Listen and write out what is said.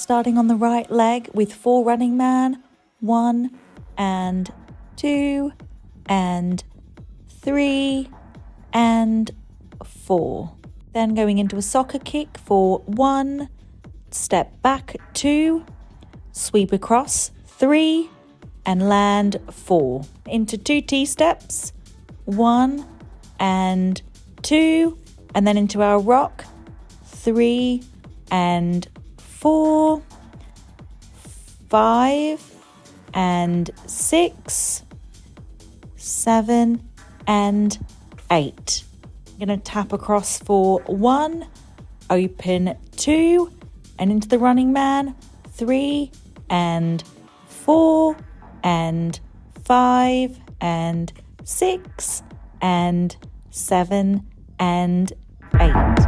starting on the right leg with 4 running man. 1 and 2 and 3 and 4. Then going into a soccer kick for 1, step back 2, sweep across 3 and land 4. Into 2 T-steps, 1 and 2, and then into our rock 3 and 4, 5 and 6, 7 and 8. I'm going to tap across for 1, open 2, and into the running man 3 and 4 and 5 and 6 and 7 and 8.